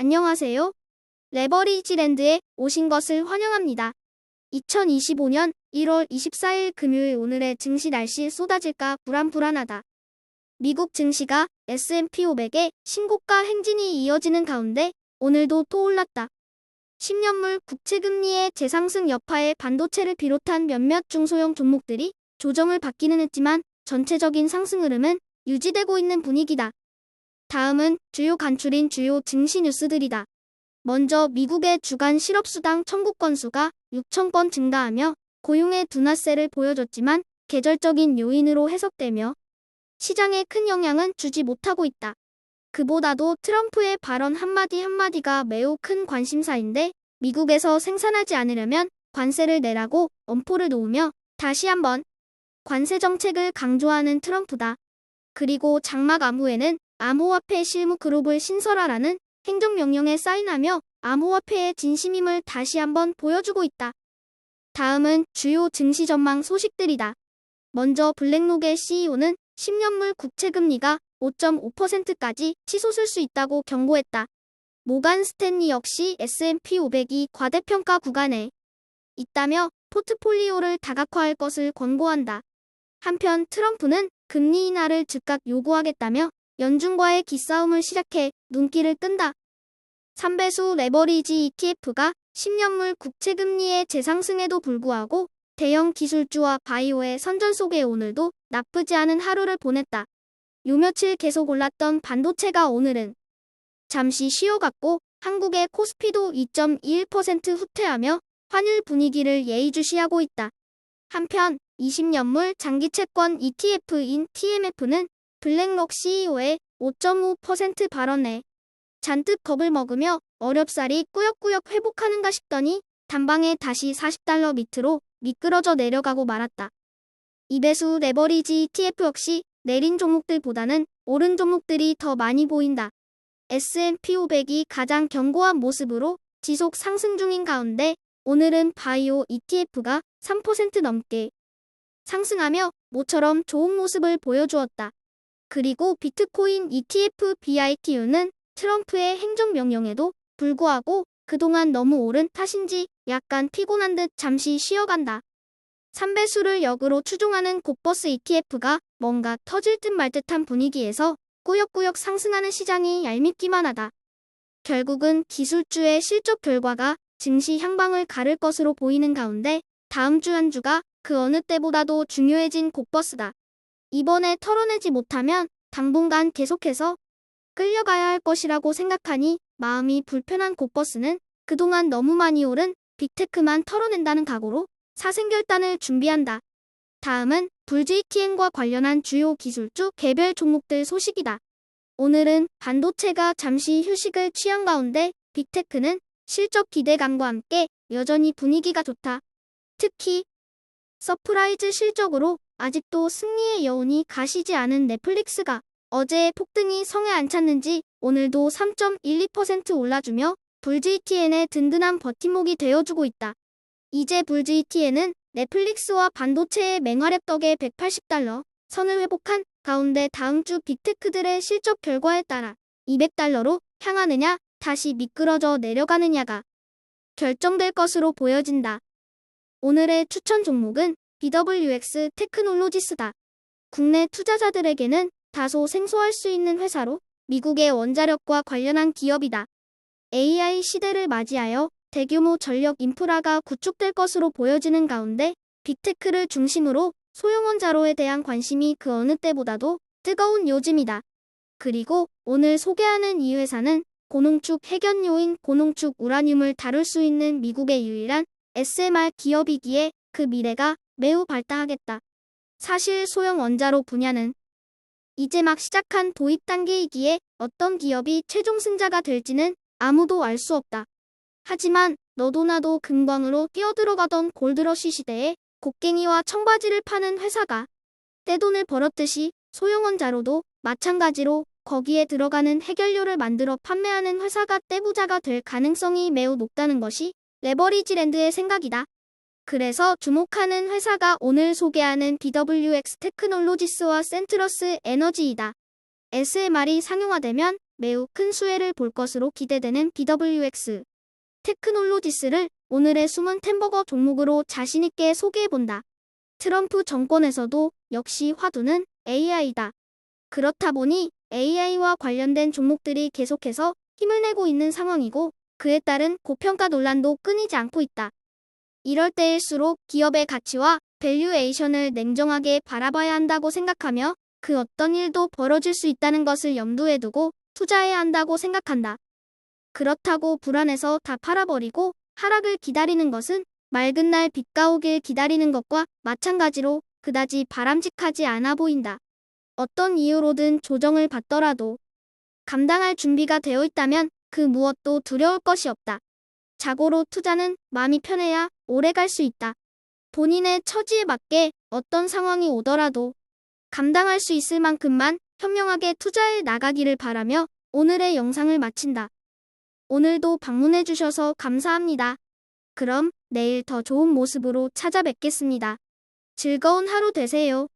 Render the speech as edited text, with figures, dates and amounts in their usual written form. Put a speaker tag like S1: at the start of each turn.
S1: 안녕하세요. 레버리지랜드에 오신 것을 환영합니다. 2025년 1월 24일 금요일 오늘의 증시 날씨 쏟아질까 불안하다. 미국 증시가 S&P 500의 신고가 행진이 이어지는 가운데 오늘도 또 올랐다. 10년물 국채금리의 재상승 여파에 반도체를 비롯한 몇몇 중소형 종목들이 조정을 받기는 했지만 전체적인 상승 흐름은 유지되고 있는 분위기다. 다음은 주요 간추린 주요 증시 뉴스들이다. 먼저 미국의 주간 실업수당 청구 건수가 6,000건 증가하며 고용의 둔화세를 보여줬지만 계절적인 요인으로 해석되며 시장에 큰 영향은 주지 못하고 있다. 그보다도 트럼프의 발언 한마디가 매우 큰 관심사인데 미국에서 생산하지 않으려면 관세를 내라고 엄포를 놓으며 다시 한번 관세 정책을 강조하는 트럼프다. 그리고 장막 암호에는 암호화폐 실무 그룹을 신설하라는 행정명령에 사인하며 암호화폐의 진심임을 다시 한번 보여주고 있다. 다음은 주요 증시 전망 소식들이다. 먼저 블랙록의 CEO는 10년물 국채금리가 5.5%까지 치솟을 수 있다고 경고했다. 모간 스탠리 역시 S&P 500이 과대평가 구간에 있다며 포트폴리오를 다각화할 것을 권고한다. 한편 트럼프는 금리 인하를 즉각 요구하겠다며 연준과의 기싸움을 시작해 눈길을 끈다. 3배수 레버리지 ETF가 10년물 국채금리의 재상승에도 불구하고 대형 기술주와 바이오의 선전 속에 오늘도 나쁘지 않은 하루를 보냈다. 요 며칠 계속 올랐던 반도체가 오늘은 잠시 쉬어갔고 한국의 코스피도 2.21% 후퇴하며 환율 분위기를 예의주시하고 있다. 한편 20년물 장기채권 ETF인 TMF는 블랙록 CEO의 5.5% 발언에 잔뜩 겁을 먹으며 어렵사리 꾸역꾸역 회복하는가 싶더니 단방에 다시 $40 밑으로 미끄러져 내려가고 말았다. 2배수 레버리지 ETF 역시 내린 종목들보다는 오른 종목들이 더 많이 보인다. S&P 500이 가장 견고한 모습으로 지속 상승 중인 가운데 오늘은 바이오 ETF가 3% 넘게 상승하며 모처럼 좋은 모습을 보여주었다. 그리고 비트코인 ETF BITU는 트럼프의 행정명령에도 불구하고 그동안 너무 오른 탓인지 약간 피곤한 듯 잠시 쉬어간다. 3배수를 역으로 추종하는 곡버스 ETF가 뭔가 터질 듯 말 듯한 분위기에서 꾸역꾸역 상승하는 시장이 얄밉기만 하다. 결국은 기술주의 실적 결과가 증시 향방을 가를 것으로 보이는 가운데 다음 주 한 주가 그 어느 때보다도 중요해진 곡버스다. 이번에 털어내지 못하면 당분간 계속해서 끌려가야 할 것이라고 생각하니 마음이 불편한 곡버스는 그동안 너무 많이 오른 빅테크만 털어낸다는 각오로 사생결단을 준비한다. 다음은 불GTN과 관련한 주요 기술주 개별 종목들 소식이다. 오늘은 반도체가 잠시 휴식을 취한 가운데 빅테크는 실적 기대감과 함께 여전히 분위기가 좋다. 특히 서프라이즈 실적으로 아직도 승리의 여운이 가시지 않은 넷플릭스가 어제의 폭등이 성에 안 찼는지 오늘도 3.12% 올라주며 불GTN의 든든한 버팀목이 되어주고 있다. 이제 불GTN은 넷플릭스와 반도체의 맹활약 덕에 $180 선을 회복한 가운데 다음 주 빅테크들의 실적 결과에 따라 $200로 향하느냐 다시 미끄러져 내려가느냐가 결정될 것으로 보여진다. 오늘의 추천 종목은 BWX 테크놀로지스다. 국내 투자자들에게는 다소 생소할 수 있는 회사로 미국의 원자력과 관련한 기업이다. AI 시대를 맞이하여 대규모 전력 인프라가 구축될 것으로 보여지는 가운데 빅테크를 중심으로 소형원자로에 대한 관심이 그 어느 때보다도 뜨거운 요즘이다. 그리고 오늘 소개하는 이 회사는 고농축 핵연료인 고농축 우라늄을 다룰 수 있는 미국의 유일한 SMR 기업이기에 그 미래가 매우 발달하겠다. 사실 소형 원자로 분야는 이제 막 시작한 도입 단계이기에 어떤 기업이 최종 승자가 될지는 아무도 알 수 없다. 하지만 너도 나도 금광으로 뛰어들어가던 골드러시 시대에 곡괭이와 청바지를 파는 회사가 떼돈을 벌었듯이 소형 원자로도 마찬가지로 거기에 들어가는 핵연료를 만들어 판매하는 회사가 떼부자가 될 가능성이 매우 높다는 것이 레버리지랜드의 생각이다. 그래서 주목하는 회사가 오늘 소개하는 BWX 테크놀로지스와 센트러스 에너지이다. SMR이 상용화되면 매우 큰 수혜를 볼 것으로 기대되는 BWX 테크놀로지스를 오늘의 숨은 템버거 종목으로 자신있게 소개해본다. 트럼프 정권에서도 역시 화두는 AI다. 그렇다 보니 AI와 관련된 종목들이 계속해서 힘을 내고 있는 상황이고 그에 따른 고평가 논란도 끊이지 않고 있다. 이럴 때일수록 기업의 가치와 밸류에이션을 냉정하게 바라봐야 한다고 생각하며 그 어떤 일도 벌어질 수 있다는 것을 염두에 두고 투자해야 한다고 생각한다. 그렇다고 불안해서 다 팔아버리고 하락을 기다리는 것은 맑은 날 비가 오길 기다리는 것과 마찬가지로 그다지 바람직하지 않아 보인다. 어떤 이유로든 조정을 받더라도 감당할 준비가 되어 있다면 그 무엇도 두려울 것이 없다. 자고로 투자는 마음이 편해야 오래 갈 수 있다. 본인의 처지에 맞게 어떤 상황이 오더라도 감당할 수 있을 만큼만 현명하게 투자해 나가기를 바라며 오늘의 영상을 마친다. 오늘도 방문해 주셔서 감사합니다. 그럼 내일 더 좋은 모습으로 찾아뵙겠습니다. 즐거운 하루 되세요.